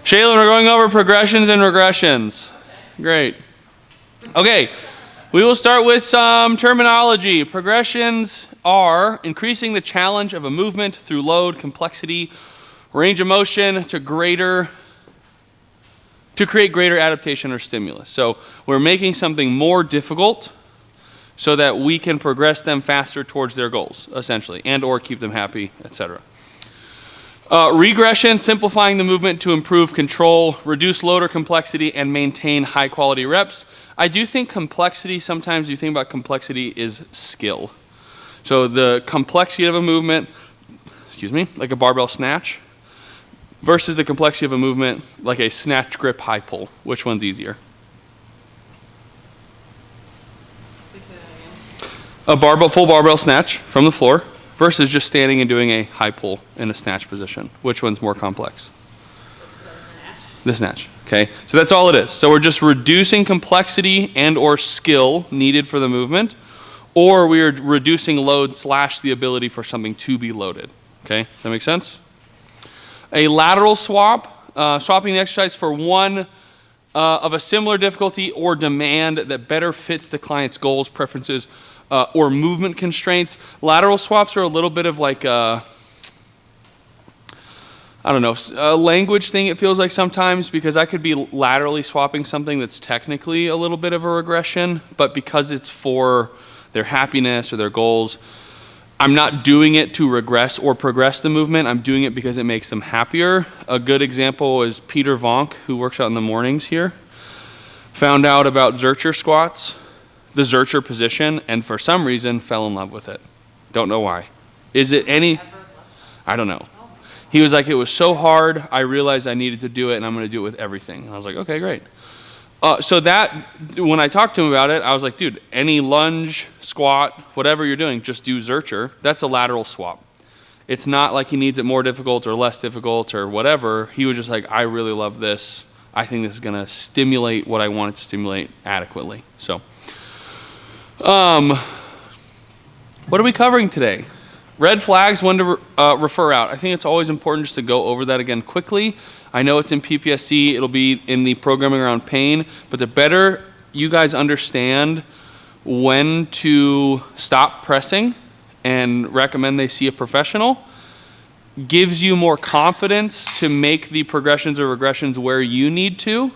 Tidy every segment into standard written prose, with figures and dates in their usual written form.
Shaylin, we're going over progressions and regressions. Great. Okay, we will start with some terminology. Progressions are increasing the challenge of a movement through load, complexity, range of motion to create greater adaptation or stimulus. So we're making something more difficult so that we can progress them faster towards their goals, essentially, and or keep them happy, etc. Regression, simplifying the movement to improve control, reduce load or complexity, and maintain high quality reps. I do think complexity, sometimes you think about complexity is skill. So the complexity of a movement, like a barbell snatch, versus the complexity of a movement like a snatch, grip, high pull. Which one's easier? A full barbell snatch from the floor versus just standing and doing a high pull in a snatch position. Which one's more complex? The snatch. Okay, so that's all it is. So we're just reducing complexity and or skill needed for the movement, or we are reducing load / the ability for something to be loaded. Okay, does that make sense? A lateral swap, swapping the exercise for one of a similar difficulty or demand that better fits the client's goals, preferences, or movement constraints. Lateral swaps are a little bit of like a language thing, it feels like sometimes, because I could be laterally swapping something that's technically a little bit of a regression, but because it's for their happiness or their goals, I'm not doing it to regress or progress the movement. I'm doing it because it makes them happier. A good example is Peter Vonk, who works out in the mornings here, found out about Zercher squats, the Zercher position, and for some reason fell in love with it. Don't know why. Is it any? I don't know. He was like, it was so hard, I realized I needed to do it, and I'm going to do it with everything. And I was like, okay, great. So that, when I talked to him about it, I was like, dude, any lunge, squat, whatever you're doing, just do Zercher. That's a lateral swap. It's not like he needs it more difficult or less difficult or whatever. He was just like, I really love this. I think this is going to stimulate what I want it to stimulate adequately. So, what are we covering today? Red flags, when to refer out. I think it's always important just to go over that again quickly. I know it's in PPSC, it'll be in the programming around pain, but the better you guys understand when to stop pressing and recommend they see a professional, gives you more confidence to make the progressions or regressions where you need to,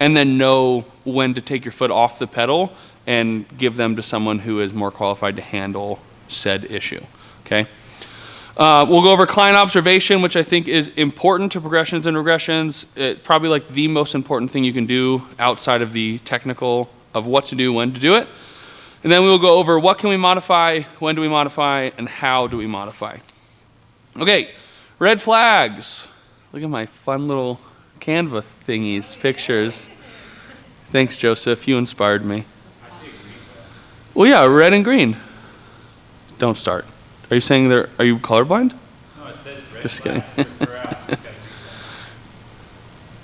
and then know when to take your foot off the pedal and give them to someone who is more qualified to handle said issue. Okay. We'll go over client observation, which I think is important to progressions and regressions. It's probably like the most important thing you can do outside of the technical of what to do, when to do it. And then we will go over what can we modify, when do we modify, and how do we modify. Okay, red flags. Look at my fun little Canva thingies, pictures. Thanks, Joseph. You inspired me. Well, yeah, red and green. Don't start. Are you saying are you colorblind? No, it says red. Just kidding.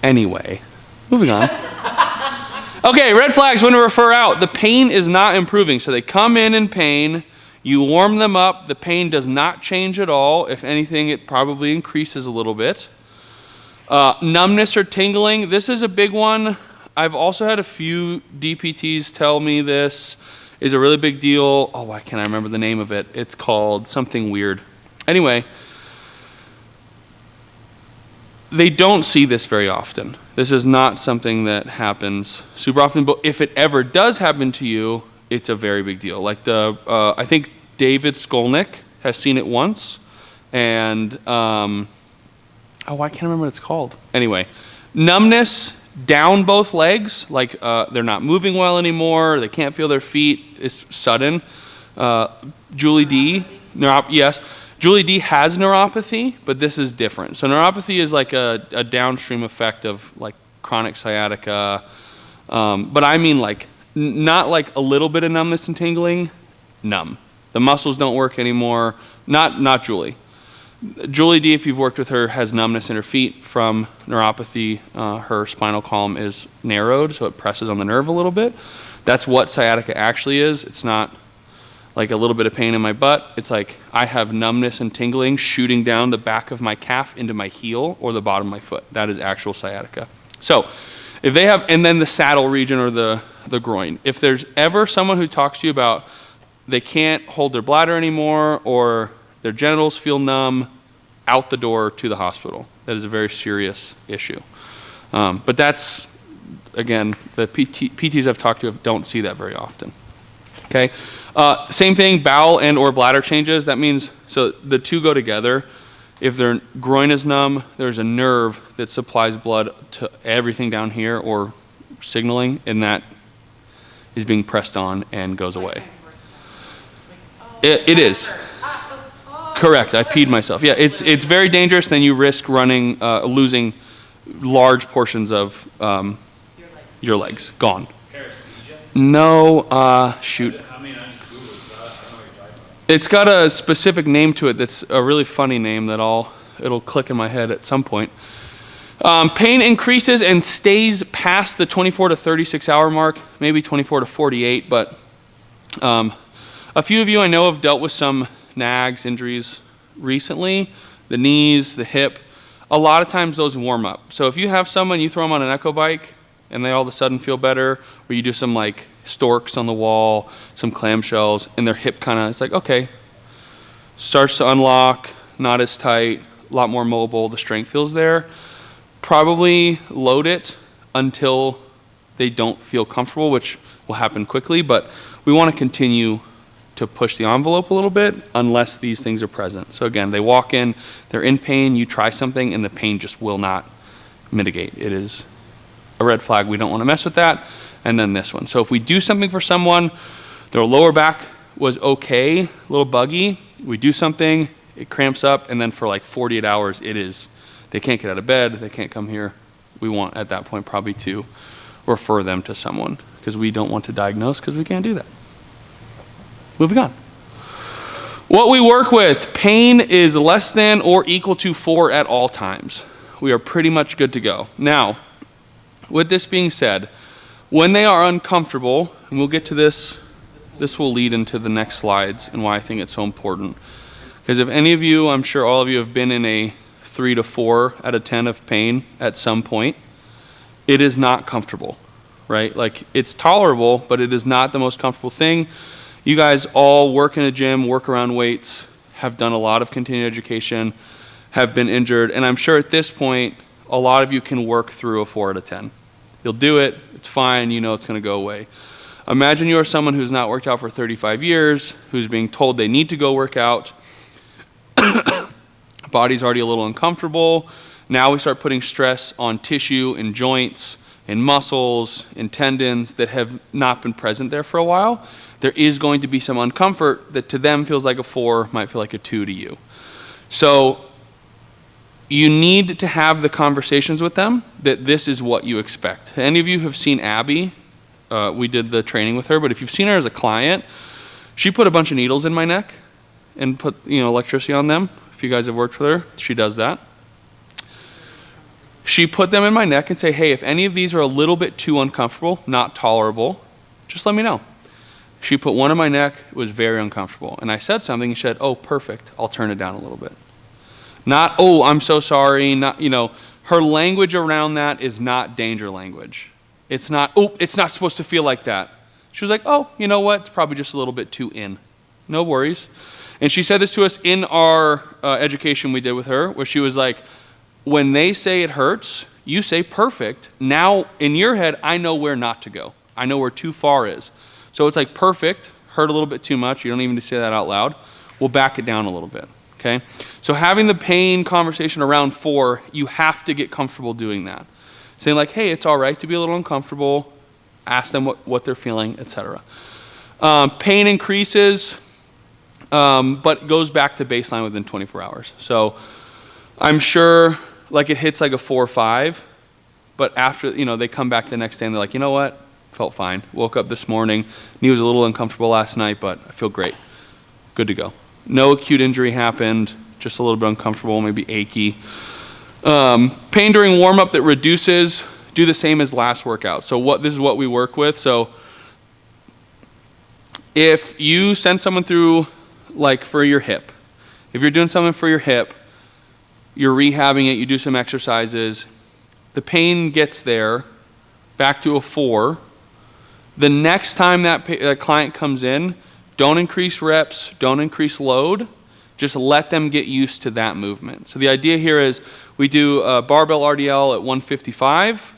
Anyway, moving on. Okay, red flags when to refer out. The pain is not improving. So they come in pain. You warm them up. The pain does not change at all. If anything, it probably increases a little bit. Numbness or tingling. This is a big one. I've also had a few DPTs tell me this is a really big deal. Oh, why can't I remember the name of it? It's called something weird. Anyway, they don't see this very often. This is not something that happens super often, but if it ever does happen to you, it's a very big deal. Like I think David Skolnick has seen it once, and I can't remember what it's called. Anyway, numbness down both legs, like they're not moving well anymore, they can't feel their feet, is sudden. Julie D, yes, Julie D has neuropathy, but this is different. So neuropathy is like a downstream effect of like chronic sciatica, but I mean like not like a little bit of numbness and tingling, numb. The muscles don't work anymore. Not Julie. Julie D, if you've worked with her, has numbness in her feet from neuropathy. Her spinal column is narrowed, so it presses on the nerve a little bit. That's what sciatica actually is. It's not like a little bit of pain in my butt, it's like I have numbness and tingling shooting down the back of my calf into my heel or the bottom of my foot. That is actual sciatica. So if they have, and then the saddle region or the groin. If there's ever someone who talks to you about they can't hold their bladder anymore or their genitals feel numb, out the door to the hospital. That is a very serious issue. But that's, again, the PTs I've talked to don't see that very often. Okay. Same thing, bowel and or bladder changes. That means, so the two go together. If their groin is numb, there's a nerve that supplies blood to everything down here or signaling, and that is being pressed on and goes away. It is. Correct, I peed myself. Yeah, it's very dangerous. Then you risk running, losing large portions of your legs. Gone. No, shoot. It's got a specific name to it that's a really funny name that it'll click in my head at some point. Pain increases and stays past the 24 to 36 hour mark, maybe 24 to 48, but a few of you I know have dealt with some nags, injuries recently, the knees, the hip. A lot of times those warm up. So if you have someone, you throw them on an echo bike and they all of a sudden feel better, or you do some like storks on the wall, some clamshells, and their hip kind of, it's like, okay, starts to unlock, not as tight, a lot more mobile, the strength feels there. Probably load it until they don't feel comfortable, which will happen quickly, but we want to continue to push the envelope a little bit unless these things are present. So again, they walk in, they're in pain, you try something, and the pain just will not mitigate. It is a red flag. We don't want to mess with that. And then this one. So if we do something for someone, their lower back was okay, a little buggy, we do something, it cramps up, and then for like 48 hours, they can't get out of bed, they can't come here. We want at that point probably to refer them to someone because we don't want to diagnose because we can't do that. Moving on. What we work with, pain is less than or equal to 4 at all times. We are pretty much good to go. Now, with this being said, when they are uncomfortable, and we'll get to this will lead into the next slides and why I think it's so important. Because if any of you, I'm sure all of you have been in a 3 to 4 out of 10 of pain at some point, it is not comfortable, right? Like it's tolerable, but it is not the most comfortable thing. You guys all work in a gym, work around weights, have done a lot of continuing education, have been injured, and I'm sure at this point, a lot of you can work through a 4 out of 10. You'll do it, it's fine, you know it's gonna go away. Imagine you are someone who's not worked out for 35 years, who's being told they need to go work out, body's already a little uncomfortable, now we start putting stress on tissue and joints and muscles and tendons that have not been present there for a while. There is going to be some uncomfort that to them feels like a 4, might feel like a 2 to you. So you need to have the conversations with them that this is what you expect. Any of you have seen Abby? We did the training with her, but if you've seen her as a client, she put a bunch of needles in my neck and put electricity on them. If you guys have worked with her, she does that. She put them in my neck and say, hey, if any of these are a little bit too uncomfortable, not tolerable, just let me know. She put one in my neck, it was very uncomfortable. And I said something, and she said, oh, perfect, I'll turn it down a little bit. Not, oh, I'm so sorry, not, her language around that is not danger language. It's not, oh, it's not supposed to feel like that. She was like, oh, you know what, it's probably just a little bit too in. No worries. And she said this to us in our education we did with her, where she was like, when they say it hurts, you say perfect. Now, in your head, I know where not to go. I know where too far is. So it's like perfect, hurt a little bit too much. You don't even need to say that out loud. We'll back it down a little bit, okay? So having the pain conversation around 4, you have to get comfortable doing that. Saying like, hey, it's all right to be a little uncomfortable. Ask them what they're feeling, etc. Pain increases, but goes back to baseline within 24 hours. So I'm sure like it hits like a 4 or 5, but after, they come back the next day and they're like, you know what? Felt fine. Woke up this morning. Knee was a little uncomfortable last night, but I feel great. Good to go. No acute injury happened. Just a little bit uncomfortable, maybe achy. Pain during warm-up that reduces, do the same as last workout. So this is what we work with. So If you send someone through, like for your hip, if you're doing something for your hip, you're rehabbing it, you do some exercises, the pain gets there, back to a 4. The next time that client comes in, don't increase reps, don't increase load, just let them get used to that movement. So the idea here is we do a barbell RDL at 155,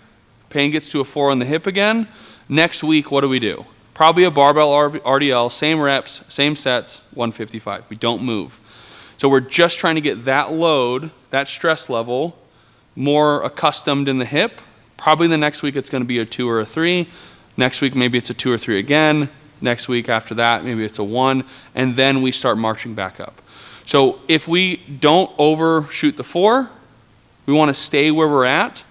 pain gets to a 4 on the hip again. Next week, what do? Probably a barbell RDL, same reps, same sets, 155. We don't move. So we're just trying to get that load, that stress level, more accustomed in the hip. Probably the next week it's going to be a 2 or a 3. Next week maybe it's a 2 or 3 again. Next week after that maybe it's a 1. And then we start marching back up. So if we don't overshoot the 4, we want to stay where we're at.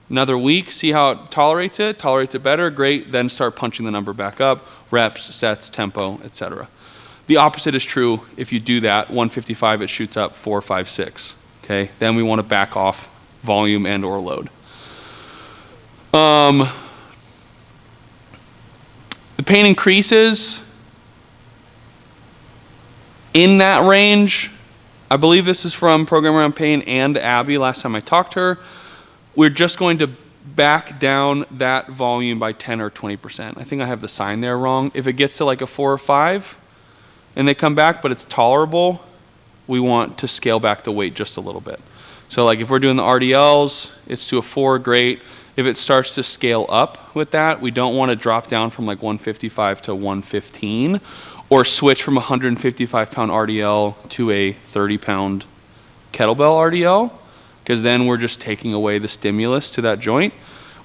Another week, see how it tolerates it better, great, then start punching the number back up, reps, sets, tempo, etc. The opposite is true if you do that, 155, it shoots up 4, 5, 6. Okay, then we want to back off volume and or load. The pain increases in that range. I believe this is from Program Around Pain and Abby last time I talked to her. We're just going to back down that volume by 10 or 20%. I think I have the sign there wrong. If it gets to like a 4 or 5 and they come back but it's tolerable, we want to scale back the weight just a little bit. So like if we're doing the RDLs, it's to a 4, great. If it starts to scale up with that, we don't want to drop down from like 155 to 115 or switch from a 155-pound RDL to a 30-pound kettlebell RDL, because then we're just taking away the stimulus to that joint.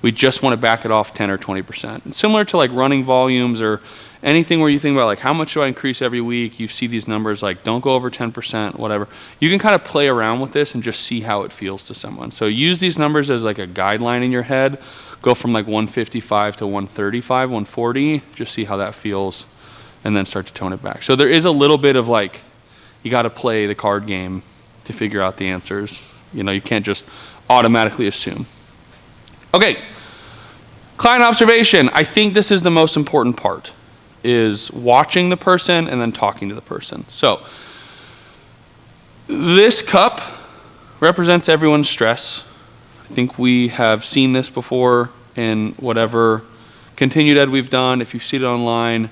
We just want to back it off 10 or 20%. And similar to like running volumes or anything where you think about like how much do I increase every week, you see these numbers like don't go over 10%, whatever. You can kind of play around with this and just see how it feels to someone. So use these numbers as like a guideline in your head. Go from like 155 to 135, 140, just see how that feels, and then start to tone it back. So there is a little bit of like, you got to play the card game to figure out the answers. You know, you can't just automatically assume. Okay, client observation. I think this is the most important part, is watching the person and then talking to the person. So this cup represents everyone's stress. I think we have seen this before in whatever continued ed we've done. If you've seen it online,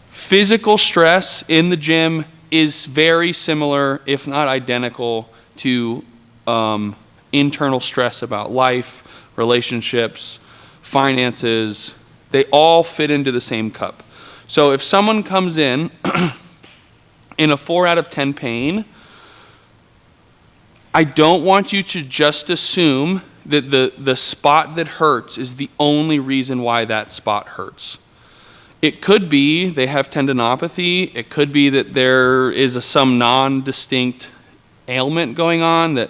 physical stress in the gym is very similar, if not identical, to internal stress about life, relationships, finances. They all fit into the same cup. So if someone comes in in a 4 out of 10 pain, I don't want you to just assume that the spot that hurts is the only reason why that spot hurts. It could be they have tendinopathy. It could be that there is some non-distinct ailment going on that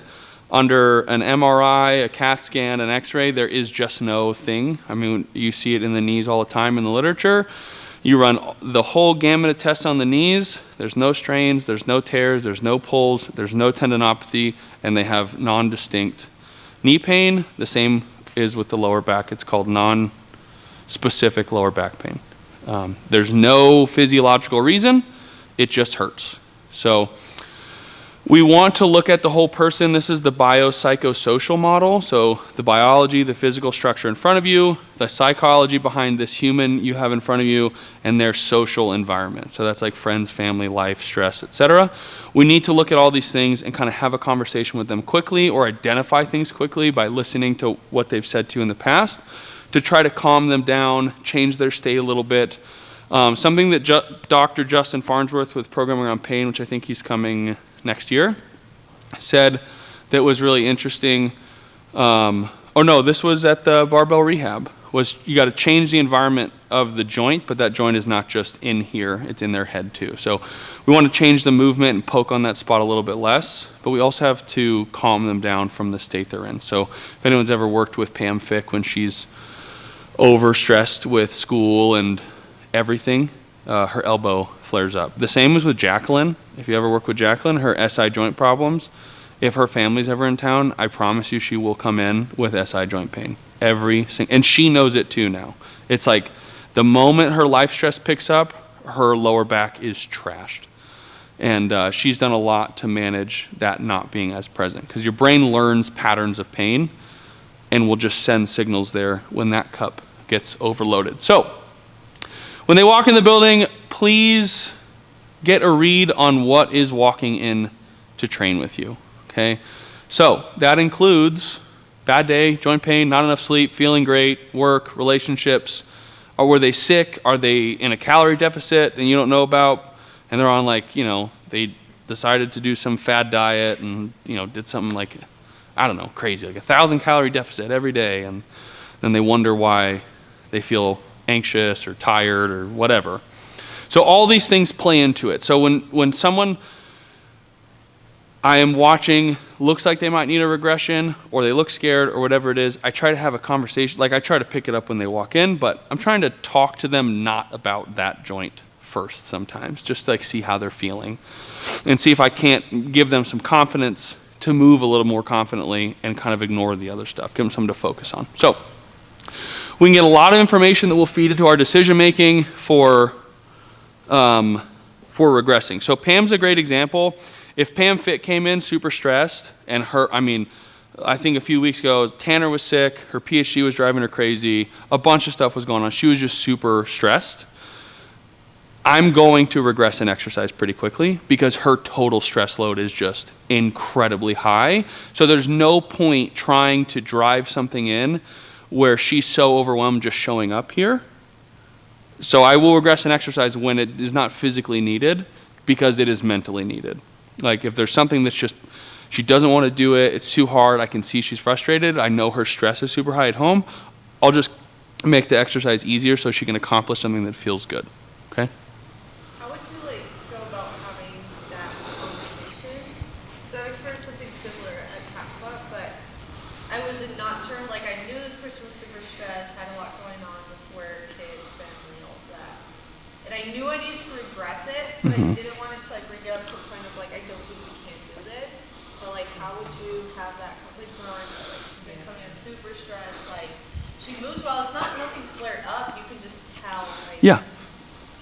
under an MRI, a CAT scan, an X-ray, there is just no thing. I mean, you see it in the knees all the time in the literature. You run the whole gamut of tests on the knees. There's no strains, there's no tears, there's no pulls, there's no tendinopathy, and they have non-distinct knee pain. The same is with the lower back. It's called non-specific lower back pain. There's no physiological reason. It just hurts. So we want to look at the whole person. This is the biopsychosocial model. So the biology, the physical structure in front of you, the psychology behind this human you have in front of you, and their social environment. So that's like friends, family, life, stress, etc. We need to look at all these things and kind of have a conversation with them quickly or identify things quickly by listening to what they've said to you in the past to try to calm them down, change their state a little bit. Something that Dr. Justin Farnsworth with Program Around Pain, which I think he's coming next year, said that was really interesting. This was at the barbell rehab, was you got to change the environment of the joint, but that joint is not just in here, it's in their head too. So we want to change the movement and poke on that spot a little bit less, but we also have to calm them down from the state they're in. So if anyone's ever worked with Pam Fick when she's overstressed with school and everything, her elbow flares up. The same was with Jacqueline. If you ever work with Jacqueline, her SI joint problems, if her family's ever in town, I promise you she will come in with SI joint pain. And she knows it too now. It's like The moment her life stress picks up, her lower back is trashed. And she's done a lot to manage that not being as present, because your brain learns patterns of pain and will just send signals there when that cup gets overloaded. So when they walk in the building, please get a read on what is walking in to train with you, okay? So that includes bad day, joint pain, not enough sleep, feeling great, work, relationships. Or were they sick? Are they in a calorie deficit and you don't know about? And they're on like, they decided to do some fad diet and, did something like, I don't know, crazy, like 1,000 calorie deficit every day. And then they wonder why they feel anxious or tired or whatever. So all these things play into it. So when someone I am watching looks like they might need a regression, or they look scared, or whatever it is, I try to have a conversation. Like, I try to pick it up when they walk in, but I'm trying to talk to them not about that joint first sometimes, just to see how they're feeling and see if I can't give them some confidence to move a little more confidently and kind of ignore the other stuff, give them something to focus on. So we can get a lot of information that will feed into our decision making for regressing. So Pam's a great example. If Pam Fit came in super stressed, and I think a few weeks ago, Tanner was sick, her PhD was driving her crazy, a bunch of stuff was going on, she was just super stressed, I'm going to regress in exercise pretty quickly because her total stress load is just incredibly high. So there's no point trying to drive something in where she's so overwhelmed just showing up here. So I will regress in exercise when it is not physically needed because it is mentally needed. Like if there's something that's just, she doesn't want to do it, it's too hard, I can see she's frustrated, I know her stress is super high at home, I'll just make the exercise easier so she can accomplish something that feels good, okay? How would you go about having that conversation? So I've experienced something similar at Caspa, but I was not sure, I knew this person was super stressed, had a lot going on with work, kids, family, all of that. And I knew I needed to regress it, but I didn't want it to bring it up to the point of I don't think we can do this. But how would you have that conflict she's coming in super stressed, she moves well, it's not nothing to flare up, you can just tell. Yeah.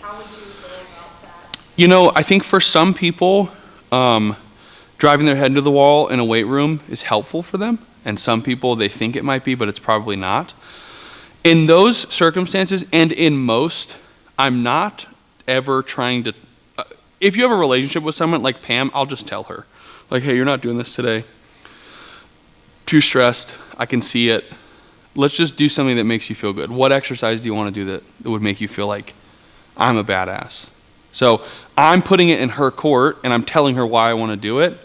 How would you go about that? I think for some people, driving their head into the wall in a weight room is helpful for them. And some people, they think it might be, but it's probably not. In those circumstances, and in most, I'm not ever trying to, if you have a relationship with someone like Pam, I'll just tell her, hey, you're not doing this today. Too stressed, I can see it. Let's just do something that makes you feel good. What exercise do you want to do that would make you feel like I'm a badass? So I'm putting it in her court and I'm telling her why I want to do it.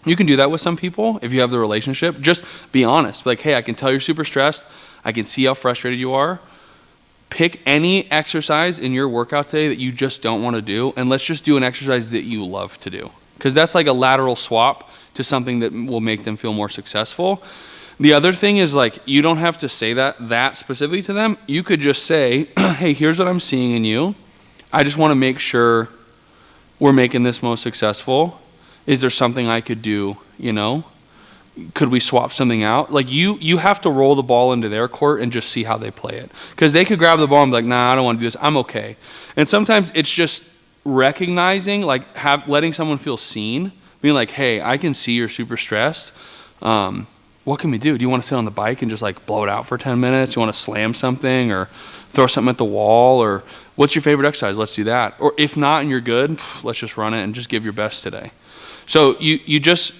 You can do that with some people if you have the relationship. Just be honest. Hey, I can tell you're super stressed. I can see how frustrated you are. Pick any exercise in your workout today that you just don't want to do, and let's just do an exercise that you love to do. Because that's like a lateral swap to something that will make them feel more successful. The other thing is you don't have to say that specifically to them. You could just say, hey, here's what I'm seeing in you. I just want to make sure we're making this most successful. Is there something I could do, Could we swap something out? You have to roll the ball into their court and just see how they play it. Because they could grab the ball and be like, nah, I don't want to do this. I'm okay. And sometimes it's just recognizing, letting someone feel seen. Being like, hey, I can see you're super stressed. What can we do? Do you want to sit on the bike and just blow it out for 10 minutes? You want to slam something or throw something at the wall? Or what's your favorite exercise? Let's do that. Or if not and you're good, let's just run it and just give your best today. So you just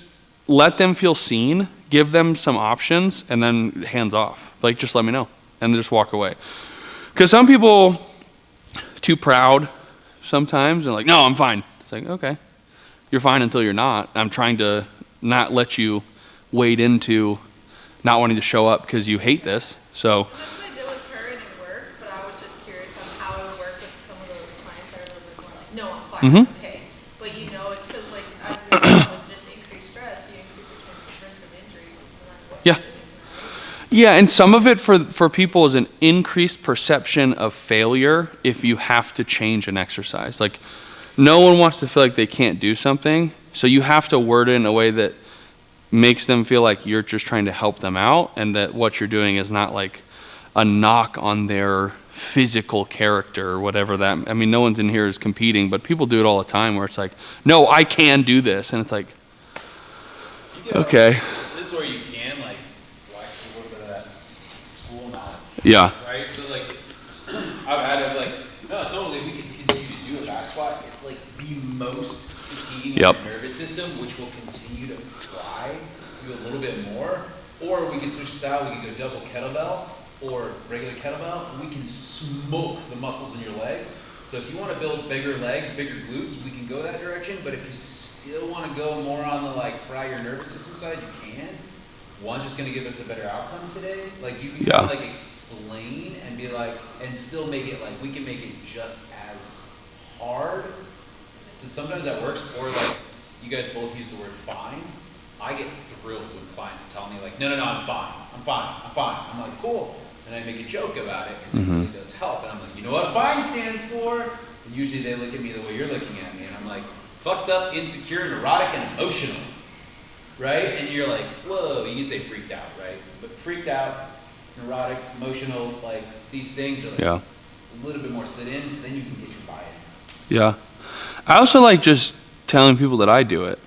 let them feel seen, give them some options, and then hands off. Just let me know, and then just walk away. Because some people, too proud sometimes, and no, I'm fine. It's okay, you're fine until you're not. I'm trying to not let you wade into not wanting to show up because you hate this. So. That's what I did with her, and it worked, but I was just curious on how it would work with some of those clients that are a little bit more no, I'm fine, I'm okay. But it's because as a result of just increased stress, you increase your risk of injury no matter what you're doing, right? Yeah, and some of it for people is an increased perception of failure if you have to change an exercise. No one wants to feel like they can't do something, so you have to word it in a way that makes them feel like you're just trying to help them out and that what you're doing is not a knock on their physical character or whatever that, I mean, no one's in here is competing, but people do it all the time where it's like, no, I can do this. And it's like, okay. This is where you can like flex a little bit of that school knowledge. Yeah. Right? So like, I've had it like, no, totally, we can continue to do a back squat. It's like the most fatiguing on your nervous system, which will continue to try to do a little bit more. Or we can switch this out, we can go double kettlebell or regular kettlebell, and we can smoke the muscles in your legs. So if you want to build bigger legs, bigger glutes, we can go that direction. But if you still want to go more on the like fry your nervous system side, you can. One's just going to give us a better outcome today. Like you can kind of like explain and be like, and still make it like, we can make it just as hard. So sometimes that works. Or like you guys both use the word fine. I get thrilled when clients tell me like, no, I'm fine. I'm like, cool. And I make a joke about it because it really does help. And I'm like, you know what fine stands for? And usually they look at me the way you're looking at me. And I'm like, fucked up, insecure, neurotic, and emotional. Right? And you're like, whoa, you can say freaked out, right? But freaked out, neurotic, emotional, like these things are like a little bit more sit-in, so then you can get your buy-in. Yeah. I also like just telling people that I do it.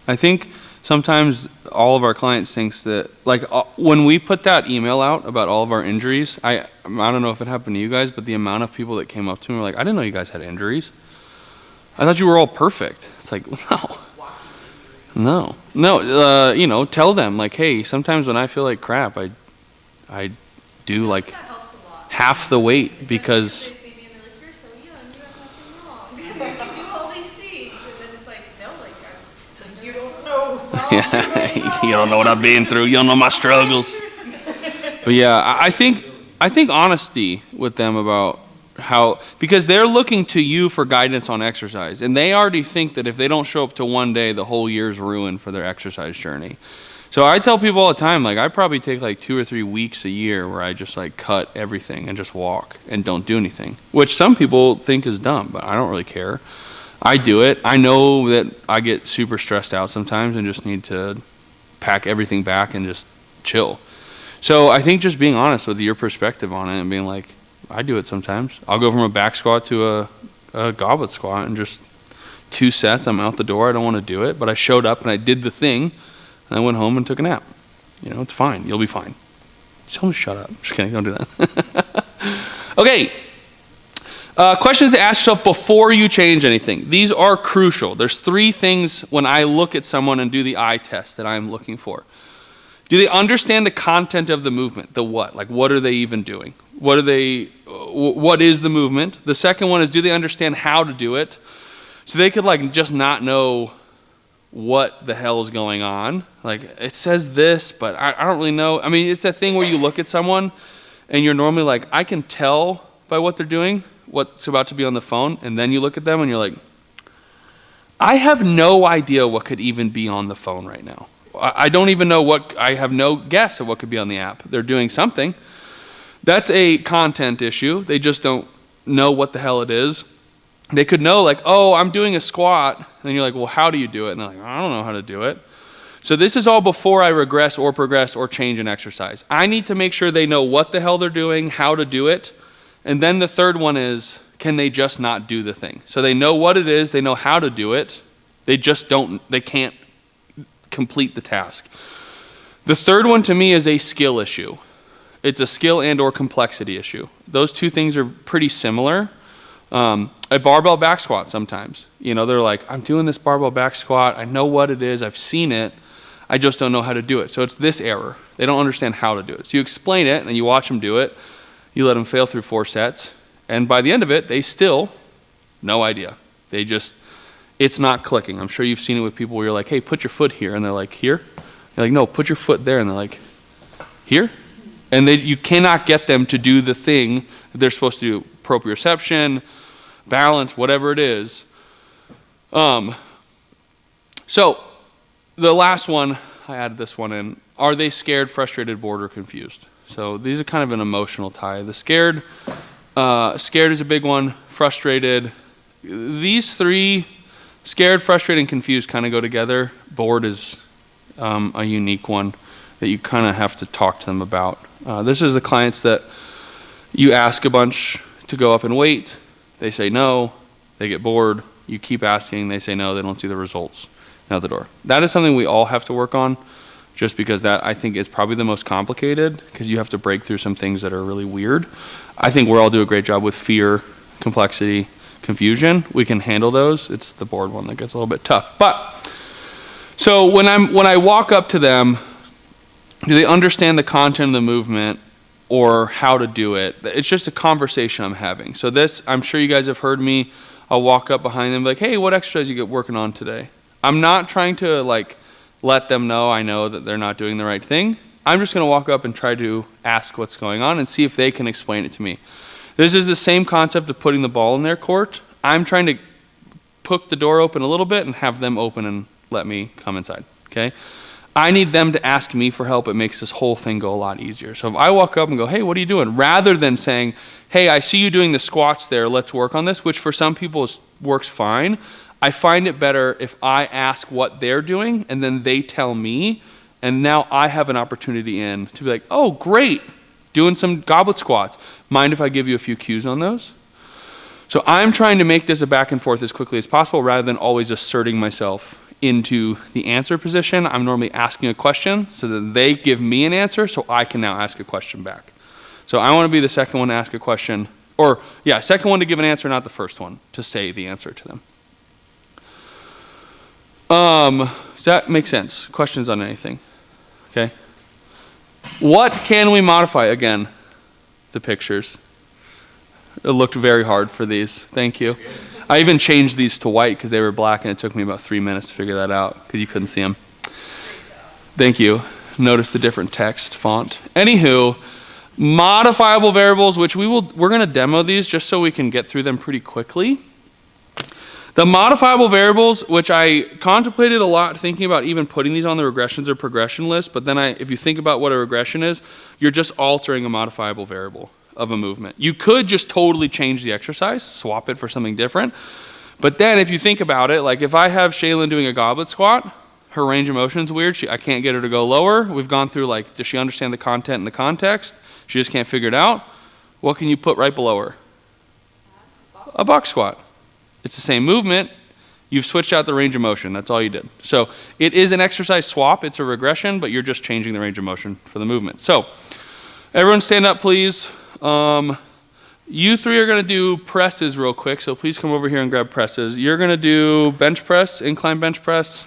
I think sometimes all of our clients thinks that, like, when we put that email out about all of our injuries, I don't know if it happened to you guys, but the amount of people that came up to me were like, I didn't know you guys had injuries. I thought you were all perfect. It's like, no. You know, tell them like, hey, sometimes when I feel like crap, I do like half the weight because. You don't know what I've been through. You don't know my struggles. But yeah, I think honesty with them about how, because they're looking to you for guidance on exercise, and they already think that if they don't show up to one day, the whole year's ruined for their exercise journey. So I tell people all the time, like, I probably take like 2 or 3 weeks a year where I just like cut everything and just walk and don't do anything, which some people think is dumb, but I don't really care. I do it. I know that I get super stressed out sometimes and just need to pack everything back and just chill. So I think just being honest with your perspective on it and being like, I do it sometimes. I'll go from a back squat to a goblet squat and just 2 sets. I'm out the door. I don't want to do it, but I showed up and I did the thing and I went home and took a nap. You know, it's fine. You'll be fine. Just tell me to shut up. Just kidding. Don't do that. Okay. Questions to ask yourself before you change anything. These are crucial. There's 3 things when I look at someone and do the eye test that I'm looking for. Do they understand the content of the movement? The what? Like, what are they even doing? What is the movement? The second one is, do they understand how to do it? So they could like just not know what the hell is going on. Like, it says this, but I don't really know. I mean, it's that thing where you look at someone and you're normally like, I can tell by what they're doing what's about to be on the phone, and then you look at them and you're like, I have no idea what could even be on the phone right now. I don't even know I have no guess of what could be on the app. They're doing something. That's a content issue. They just don't know what the hell it is. They could know like, oh, I'm doing a squat. And then you're like, well, how do you do it? And they're like, I don't know how to do it. So this is all before I regress or progress or change an exercise. I need to make sure they know what the hell they're doing, how to do it. And then the third one is, can they just not do the thing? So they know what it is, they know how to do it, they can't complete the task. The third one to me is a skill issue. It's a skill and or complexity issue. Those 2 things are pretty similar. A barbell back squat sometimes. You know, they're like, I'm doing this barbell back squat, I know what it is, I've seen it, I just don't know how to do it. So it's this error. They don't understand how to do it. So you explain it and you watch them do it. You let them fail through 4 sets, and by the end of it, they still, no idea. It's not clicking. I'm sure you've seen it with people where you're like, hey, put your foot here, and they're like, here? You're like, no, put your foot there, and they're like, here? And you cannot get them to do the thing that they're supposed to do, proprioception, balance, whatever it is. So the last one, I added this one in, are they scared, frustrated, bored, or confused? So these are kind of an emotional tie. The scared is a big one, frustrated. These 3, scared, frustrated, and confused, kind of go together. Bored is a unique one. that you kind of have to talk to them about. This is the clients that you ask a bunch to go up and wait. They say no. They get bored. You keep asking. They say no. They don't see the results. Out the door. That is something we all have to work on, just because that, I think, is probably the most complicated, because you have to break through some things that are really weird. I think we all do a great job with fear, complexity, confusion. We can handle those. It's the board one that gets a little bit tough. But so when I walk up to them, do they understand the content of the movement or how to do it? It's just a conversation I'm having. So this, I'm sure you guys have heard me. I'll walk up behind them like, hey, what exercise you get working on today? I'm not trying to let them know I know that they're not doing the right thing. I'm just going to walk up and try to ask what's going on and see if they can explain it to me. This is the same concept of putting the ball in their court. I'm trying to poke the door open a little bit and have them open and let me come inside, okay? I need them to ask me for help. It makes this whole thing go a lot easier. So if I walk up and go, hey, what are you doing? Rather than saying, hey, I see you doing the squats there, let's work on this, which for some people works fine. I find it better if I ask what they're doing and then they tell me, and now I have an opportunity to be like, oh, great, doing some goblet squats. Mind if I give you a few cues on those? So I'm trying to make this a back and forth as quickly as possible rather than always asserting myself into the answer position. I'm normally asking a question so that they give me an answer so I can now ask a question back. So I want to be the second one to ask a question, or second one to give an answer, not the first one to say the answer to them. Does that make sense? Questions on anything? Okay. What can we modify? Again, the pictures. It looked very hard for these. Thank you. I even changed these to white because they were black, and it took me about 3 minutes to figure that out because you couldn't see them. Thank you. Notice the different text font. Anywho, modifiable variables, which we're going to demo these just so we can get through them pretty quickly. The modifiable variables, which I contemplated a lot thinking about even putting these on the regressions or progression list, but then if you think about what a regression is, you're just altering a modifiable variable of a movement. You could just totally change the exercise, swap it for something different, but then if you think about it, like if I have Shaylin doing a goblet squat, her range of motion is weird. I can't get her to go lower. We've gone through does she understand the content and the context? She just can't figure it out. What can you put right below her? A box squat. It's the same movement. You've switched out the range of motion. That's all you did. So it is an exercise swap. It's a regression, but you're just changing the range of motion for the movement. So everyone stand up, please. You three are going to do presses real quick, so please come over here and grab presses. You're going to do bench press, incline bench press.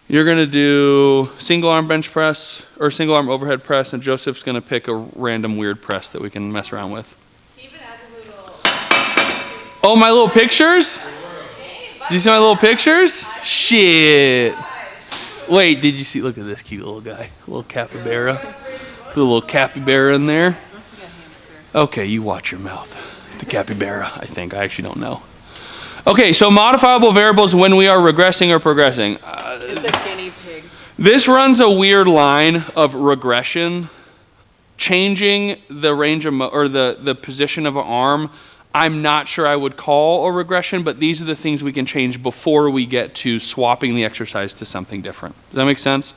You're going to do single arm bench press or single arm overhead press, and Joseph's going to pick a random weird press that we can mess around with. Oh, my little pictures? Did you see my little pictures? Shit. Wait, did you see? Look at this cute little guy. Little capybara. Put a little capybara in there. Okay, you watch your mouth. It's a capybara, I think. I actually don't know. Okay, so modifiable variables when we are regressing or progressing. It's a guinea pig. This runs a weird line of regression. Changing the range of, or the position of an arm, I'm not sure I would call a regression, but these are the things we can change before we get to swapping the exercise to something different. Does that make sense?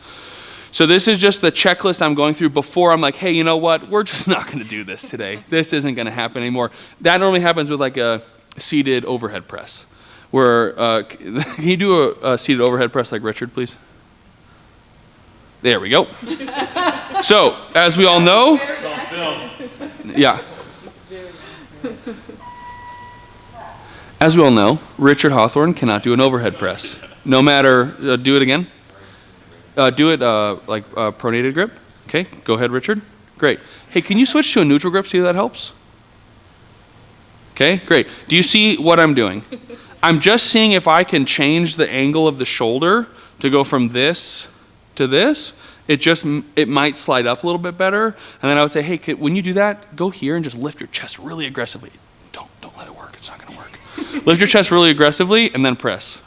So this is just the checklist I'm going through before I'm like, hey, you know what? We're just not going to do this today. This isn't going to happen anymore. That normally happens with a seated overhead press. Where, can you do a seated overhead press like Richard, please? There we go. So, as we all know, yeah. As we all know, Richard Hawthorne cannot do an overhead press. No matter, do it again. Do it like pronated grip. Okay, go ahead, Richard. Great. Hey, can you switch to a neutral grip, see if that helps? Okay, great. Do you see what I'm doing? I'm just seeing if I can change the angle of the shoulder to go from this to this. It might slide up a little bit better. And then I would say, hey, when you do that, go here and just lift your chest really aggressively. Don't let it work. It's not going to work. Lift your chest really aggressively and then press.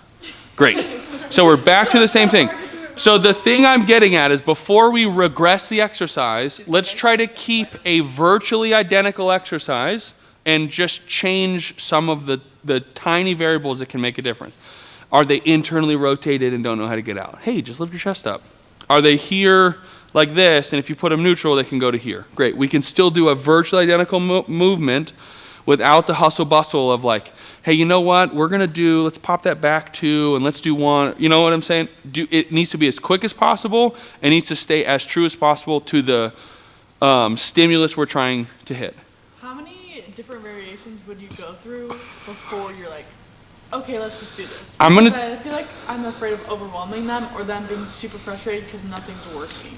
Great. So we're back to the same thing. So the thing I'm getting at is before we regress the exercise, let's try to keep a virtually identical exercise and just change some of the tiny variables that can make a difference. Are they internally rotated and don't know how to get out? Hey, just lift your chest up. Are they here like this, and if you put them neutral, they can go to here. Great. We can still do a virtually identical movement without the hustle bustle of like, hey, you know what? Let's pop that back 2 and let's do 1. You know what I'm saying? It needs to be as quick as possible and needs to stay as true as possible to the stimulus we're trying to hit. How many different variations would you go through before you're like, okay, let's just do this? Because I feel like I'm afraid of overwhelming them or them being super frustrated because nothing's working.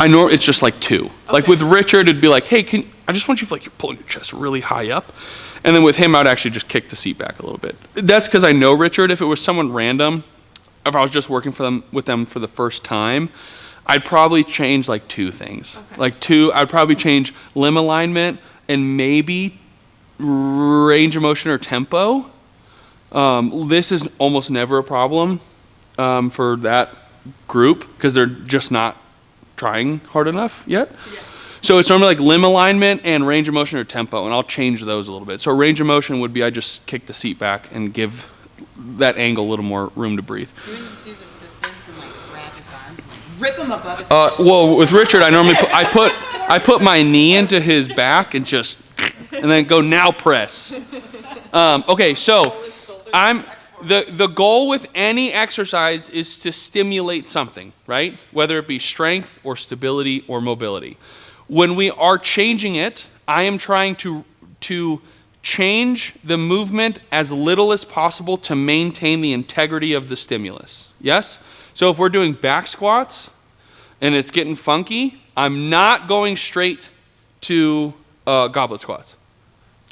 It's just like 2. Okay. Like with Richard, it'd be like, hey, I just want you to you're pulling your chest really high up. And then with him, I'd actually just kick the seat back a little bit. That's because I know Richard. If it was someone random, if I was just working with them for the first time, I'd probably change like 2 things. Okay. I'd probably change limb alignment and maybe range of motion or tempo. This is almost never a problem for that group because they're just not trying hard enough yet. Yeah. So it's normally like limb alignment and range of motion or tempo, and I'll change those a little bit. So range of motion would be I just kick the seat back and give that angle a little more room to breathe. You would just use assistance and like grab his arms and like rip him above his head. Well, with Richard, I normally I put my knee into his back and then go now press. Okay, so the goal with any exercise is to stimulate something, right? Whether it be strength or stability or mobility. When we are changing it, I am trying to change the movement as little as possible to maintain the integrity of the stimulus. Yes? So if we're doing back squats and it's getting funky, I'm not going straight to goblet squats.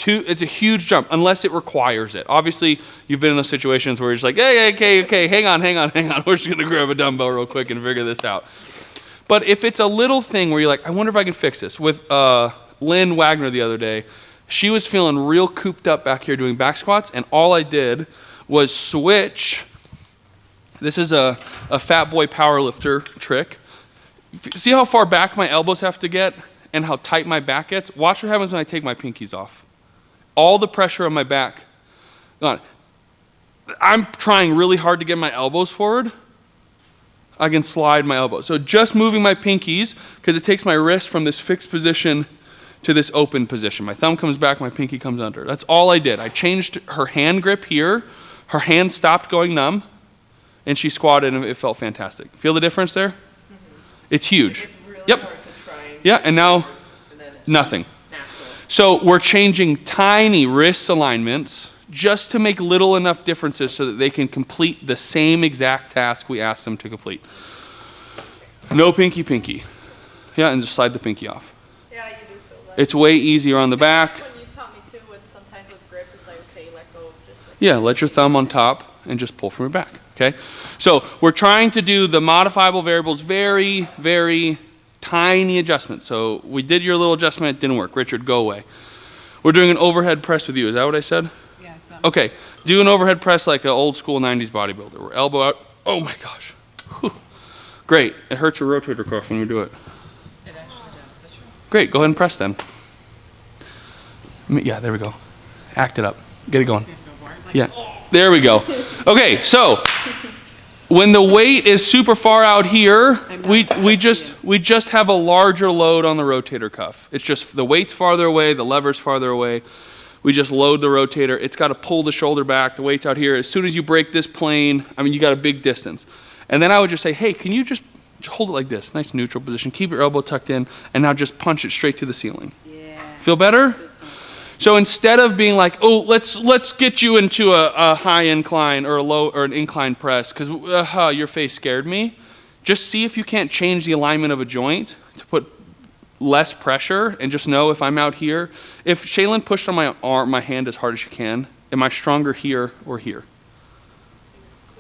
It's a huge jump unless it requires it. Obviously, you've been in those situations where you're just like, hey, okay, hang on. We're just going to grab a dumbbell real quick and figure this out. But if it's a little thing where you're like, I wonder if I can fix this. With Lynn Wagner the other day, she was feeling real cooped up back here doing back squats, and all I did was switch. This is a fat boy powerlifter trick. See how far back my elbows have to get and how tight my back gets? Watch what happens when I take my pinkies off. All the pressure on my back gone. I'm trying really hard to get my elbows forward. I can slide my elbows. So just moving my pinkies, because it takes my wrist from this fixed position to this open position. My thumb comes back, my pinky comes under. That's all I did. I changed her hand grip here. Her hand stopped going numb, and she squatted, and it felt fantastic. Feel the difference there? Mm-hmm. It's huge. It's really yep. hard to try. Yeah, and now nothing. Natural. So we're changing tiny wrist alignments just to make little enough differences so that they can complete the same exact task we asked them to complete. No pinky. Yeah, and just slide the pinky off. Yeah, you do feel that. It's way easier on the back. When you taught me too, sometimes with grip, it's like, okay, let go, just like. Yeah, let your thumb on top and just pull from your back, okay? So we're trying to do the modifiable variables very, very tiny adjustments. So we did your little adjustment, it didn't work. Richard, go away. We're doing an overhead press with you. Is that what I said? Okay, do an overhead press like an old school 90s bodybuilder. We're elbow out. Oh my gosh. Whew. Great. It hurts your rotator cuff when you do it. It actually does, for sure. Great. Go ahead and press then. Yeah, there we go. Act it up. Get it going. Yeah. There we go. Okay, so when the weight is super far out here, we just have a larger load on the rotator cuff. It's just the weight's farther away, the lever's farther away. We just load the rotator. It's got to pull the shoulder back. The weight's out here. As soon as you break this plane, you got a big distance. And then I would just say, hey, can you just hold it like this? Nice neutral position. Keep your elbow tucked in, and now just punch it straight to the ceiling. Yeah. Feel better? So instead of being like, oh, let's get you into a high incline or an incline press because your face scared me, just see if you can't change the alignment of a joint to put less pressure and just know if I'm out here. If Shaylin pushed on my hand as hard as she can, am I stronger here or here?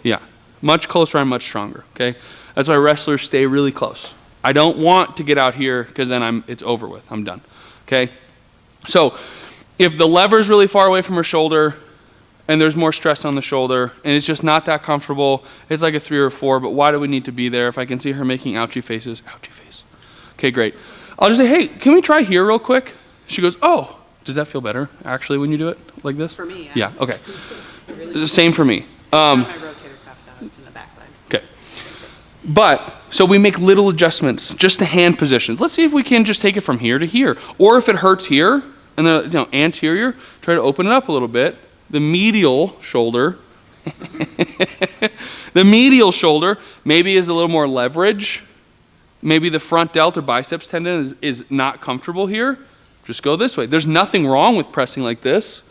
Yeah, much closer, I'm much stronger, okay? That's why wrestlers stay really close. I don't want to get out here because then it's over with, I'm done, okay? So if the lever's really far away from her shoulder and there's more stress on the shoulder and it's just not that comfortable, it's like a 3 or 4, but why do we need to be there? If I can see her making ouchie faces, ouchie face. Okay, great. I'll just say, hey, can we try here real quick? She goes, oh, does that feel better, actually, when you do it like this? For me, yeah. Yeah, okay. Really the same for me. my rotator cuff, though. It's in the backside. Okay. But, so we make little adjustments, just to hand positions. Let's see if we can just take it from here to here. Or if it hurts here, and the anterior, try to open it up a little bit. The medial shoulder, the medial shoulder maybe is a little more leverage. Maybe the front delt or biceps tendon is not comfortable here. Just go this way. There's nothing wrong with pressing like this.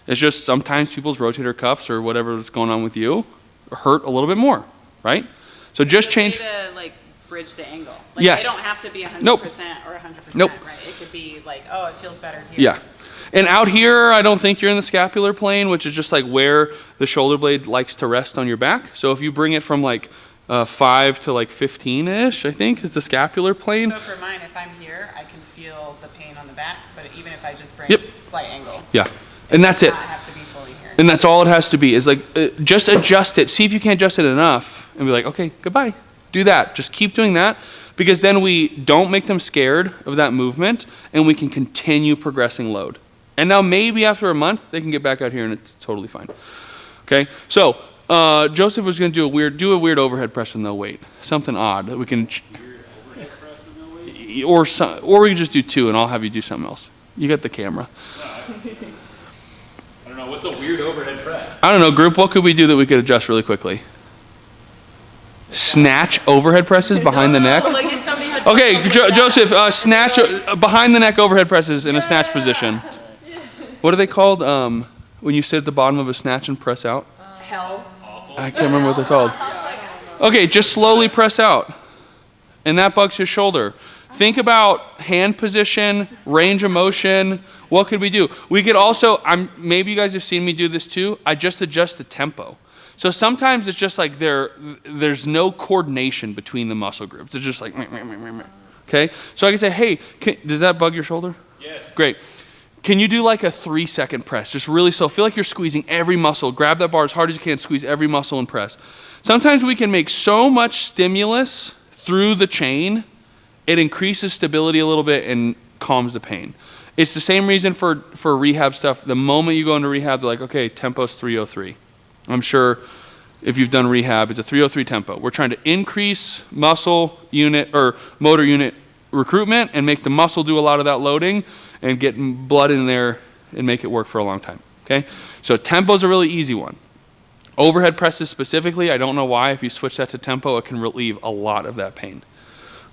It's just sometimes people's rotator cuffs or whatever is going on with you hurt a little bit more, right? So just change. To like bridge the angle. Like Yes. they don't have to be 100% Nope. or 100%, Nope. right? It could be like, oh, it feels better here. Yeah. And out here, I don't think you're in the scapular plane, which is just like where the shoulder blade likes to rest on your back. So if you bring it from like 5 to like 15-ish, I think, is the scapular plane. So for mine, if I'm here, I can feel the pain on the back, but even if I just bring Yep. slight angle, Yeah. And that's does it. not have to be fully here. And that's all it has to be is like, just adjust it. See if you can't adjust it enough and be like, okay, goodbye. Do that. Just keep doing that because then we don't make them scared of that movement and we can continue progressing load. And now maybe after a month, they can get back out here and it's totally fine. Okay, so Joseph was going to do a weird overhead press with no weight. Something odd that we can, Overhead press with no weight? or we can just do 2 and I'll have you do something else. You got the camera. I don't know, what's a weird overhead press? I don't know, group, what could we do that we could adjust really quickly? Snatch overhead presses behind the neck? Like if somebody had Okay, muscles like that. Joseph, snatch behind the neck overhead presses in a snatch position. What are they called when you sit at the bottom of a snatch and press out? Hell. I can't remember what they're called. Okay, just slowly press out. And that bugs your shoulder. Think about hand position, range of motion. What could we do? We could also, maybe you guys have seen me do this too. I just adjust the tempo. So sometimes it's just like there's no coordination between the muscle groups. It's just like, okay? So I can say, hey, does that bug your shoulder? Yes. Great. Can you do like a 3-second press? Just really slow. Feel like you're squeezing every muscle. Grab that bar as hard as you can. Squeeze every muscle and press. Sometimes we can make so much stimulus through the chain, it increases stability a little bit and calms the pain. It's the same reason for rehab stuff. The moment you go into rehab, they're like, okay, tempo's 303. I'm sure if you've done rehab, it's a 303 tempo. We're trying to increase muscle unit or motor unit recruitment and make the muscle do a lot of that loading and get blood in there and make it work for a long time, okay? So tempo's a really easy one. Overhead presses specifically, I don't know why. If you switch that to tempo, it can relieve a lot of that pain,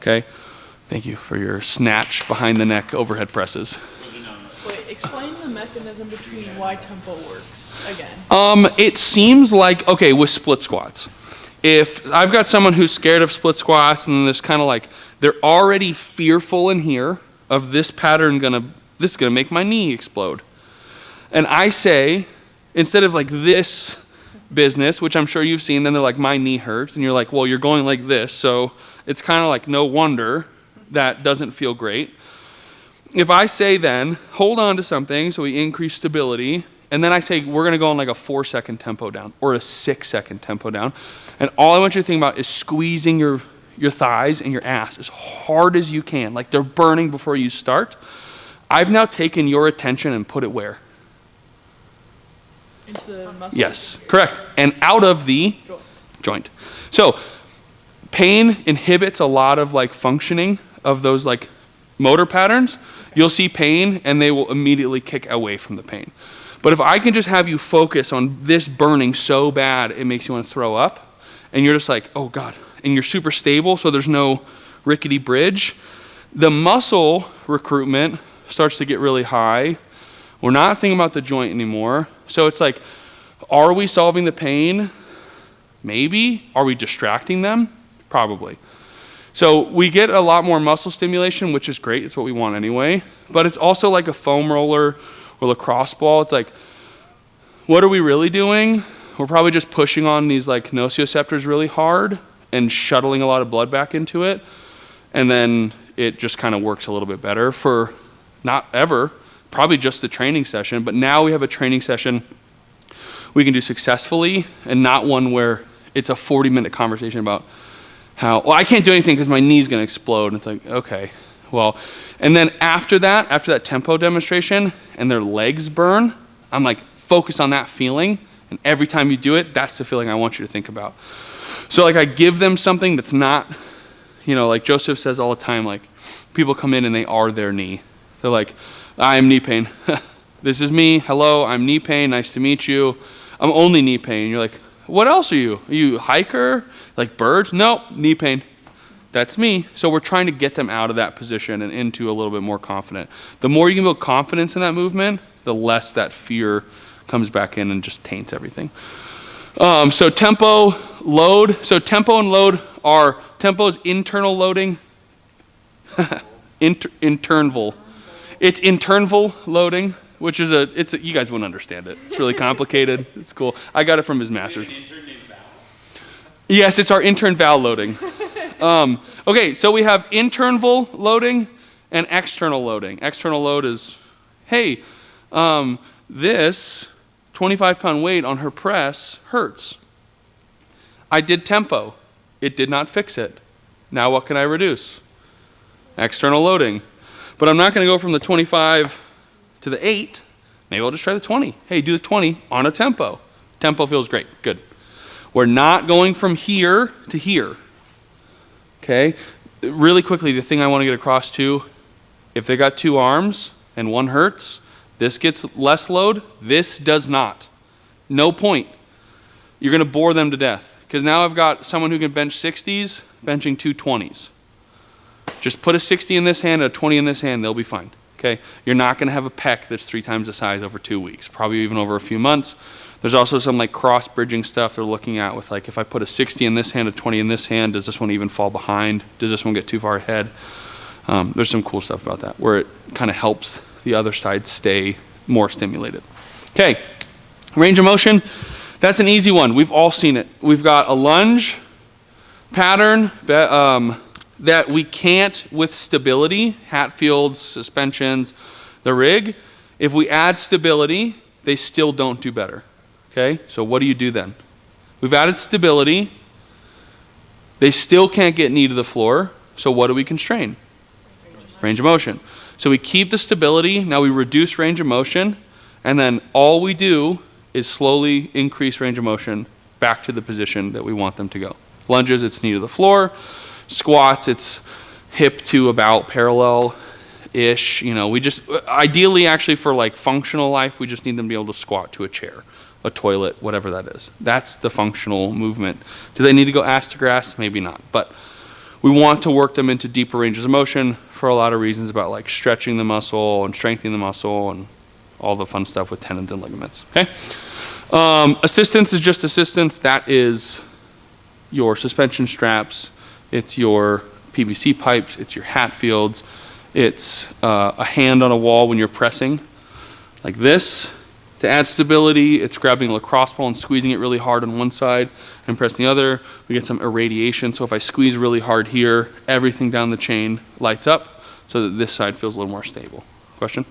okay? Thank you for your snatch behind the neck overhead presses. Wait, explain the mechanism between why tempo works again. It seems like, okay, with split squats. If I've got someone who's scared of split squats and there's kind of like, they're already fearful in here of this pattern this is gonna make my knee explode. And I say, instead of like this business, which I'm sure you've seen, then they're like, my knee hurts. And you're like, well, you're going like this. So it's kind of like, no wonder that doesn't feel great. If I say then, hold on to something so we increase stability, and then I say we're going to go on like a 4-second tempo down or a 6-second tempo down, and all I want you to think about is squeezing your thighs and your ass as hard as you can, like they're burning before you start. I've now taken your attention and put it where? Into the muscle. Yes, correct. And out of the joint. So pain inhibits a lot of like functioning of those like motor patterns. You'll see pain and they will immediately kick away from the pain. But if I can just have you focus on this burning so bad it makes you want to throw up, and you're just like, oh God, and you're super stable so there's no rickety bridge, the muscle recruitment starts to get really high. We're not thinking about the joint anymore. So it's like, are we solving the pain? Maybe. Are we distracting them? Probably. So we get a lot more muscle stimulation, which is great. It's what we want anyway. But it's also like a foam roller or lacrosse ball. It's like, what are we really doing? We're probably just pushing on these like nociceptors really hard and shuttling a lot of blood back into it. And then it just kind of works a little bit better for not ever, probably just the training session. But now we have a training session we can do successfully and not one where it's a 40-minute conversation about how, well, I can't do anything because my knee's going to explode. And it's like, okay, well. And then after that tempo demonstration and their legs burn, I'm like, focus on that feeling. And every time you do it, that's the feeling I want you to think about. So like I give them something that's not, like Joseph says all the time, like people come in and they are their knee. They're like, I am knee pain. This is me. Hello, I'm knee pain. Nice to meet you. I'm only knee pain. You're like, what else are you? Are you a hiker? Like birds? No, knee pain. That's me. So we're trying to get them out of that position and into a little bit more confident. The more you can build confidence in that movement, the less that fear comes back in and just taints everything. So tempo, load. So tempo and load are, tempo is internal loading. Internal. It's internal loading, which is you guys wouldn't understand it. It's really complicated. It's cool. I got it from his master's. An intern named Val? Yes, it's our intern Val loading. Okay, so we have internal loading and external loading. External load is, hey, this 25-pound weight on her press hurts. I did tempo. It did not fix it. Now what can I reduce? External loading. But I'm not going to go from the 25 to the 8. Maybe I'll just try the 20. Hey, do the 20 on a tempo. Tempo feels great. Good. We're not going from here to here. Okay? Really quickly, the thing I want to get across to, if they got 2 arms and one hurts, this gets less load, this does not. No point. You're going to bore them to death. Because now I've got someone who can bench 60s, benching 2 20s. Just put a 60 in this hand and a 20 in this hand, they'll be fine. Okay? You're not going to have a pec that's 3 times the size over 2 weeks, probably even over a few months. There's also some like cross-bridging stuff they're looking at with like, if I put a 60 in this hand, a 20 in this hand, does this one even fall behind? Does this one get too far ahead? There's some cool stuff about that, where it kind of helps the other side stay more stimulated. Okay, range of motion, that's an easy one. We've all seen it. We've got a lunge pattern that we can't with stability, Hatfields, suspensions, the rig. If we add stability, they still don't do better. Okay, so what do you do then? We've added stability. They still can't get knee to the floor. So what do we constrain? Range of motion. So we keep the stability, now we reduce range of motion, and then all we do is slowly increase range of motion back to the position that we want them to go. Lunges, it's knee to the floor. Squats, it's hip to about parallel-ish. We just, ideally actually for like functional life, we just need them to be able to squat to a chair, a toilet, whatever that is. That's the functional movement. Do they need to go ass to grass? Maybe not. But we want to work them into deeper ranges of motion for a lot of reasons about like stretching the muscle and strengthening the muscle and all the fun stuff with tendons and ligaments. Okay? Assistance is just assistance. That is your suspension straps. It's your PVC pipes. It's your Hatfields. It's a hand on a wall when you're pressing like this. To add stability, it's grabbing a lacrosse ball and squeezing it really hard on one side and pressing the other. We get some irradiation. So if I squeeze really hard here, everything down the chain lights up so that this side feels a little more stable. Question?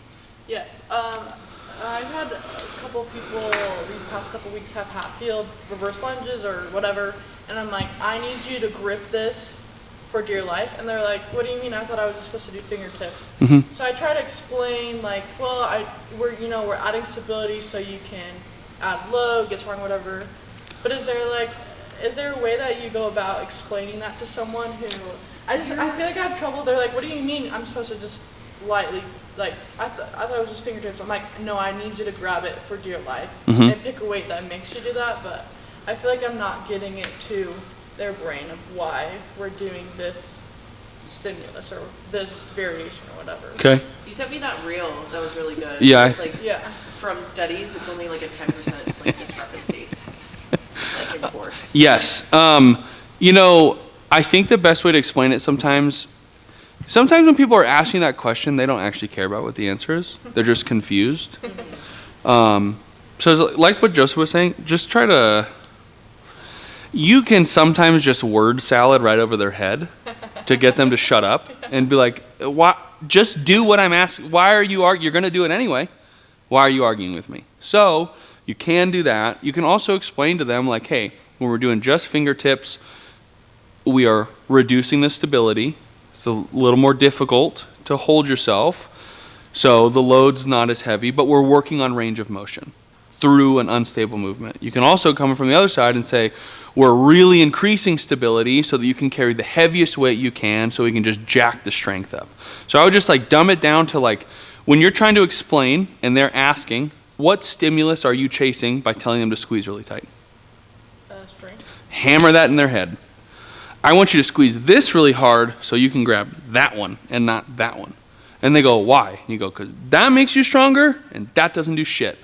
Yes. I've had a couple of people these past couple weeks have Hatfield reverse lunges or whatever, and I'm like, I need you to grip this for dear life. And they're like, what do you mean? I thought I was just supposed to do fingertips. Mm-hmm. So I try to explain like, well, we're adding stability so you can add load, get strong, whatever. But is there a way that you go about explaining that to someone who, I feel like I have trouble. They're like, what do you mean I'm supposed to just lightly, like, I thought it was just fingertips. I'm like, no, I need you to grab it for dear life. Mm-hmm. And pick a weight that makes you do that, but I feel like I'm not getting it to their brain of why we're doing this stimulus or this variation or whatever. Okay. You sent me that reel. That was really good. Yeah. It's like, Yeah. from studies, it's only like a 10% like discrepancy, like in force. Yes. I think the best way to explain it sometimes when people are asking that question, they don't actually care about what the answer is. They're just confused. So it's like what Joseph was saying, just try to, you can sometimes just word salad right over their head to get them to shut up and be like, "Why? Just do what I'm asking. Why are you arguing? You're going to do it anyway. Why are you arguing with me?" So you can do that. You can also explain to them like, hey, when we're doing just fingertips, we are reducing the stability. It's a little more difficult to hold yourself. So the load's not as heavy, but we're working on range of motion. through an unstable movement. You can also come from the other side and say, we're really increasing stability so that you can carry the heaviest weight you can so we can just jack the strength up. So I would just like dumb it down to like, when you're trying to explain and they're asking, what stimulus are you chasing by telling them to squeeze really tight? Strength. Hammer that in their head. I want you to squeeze this really hard so you can grab that one and not that one. And they go, why? And you go, because that makes you stronger and that doesn't do shit.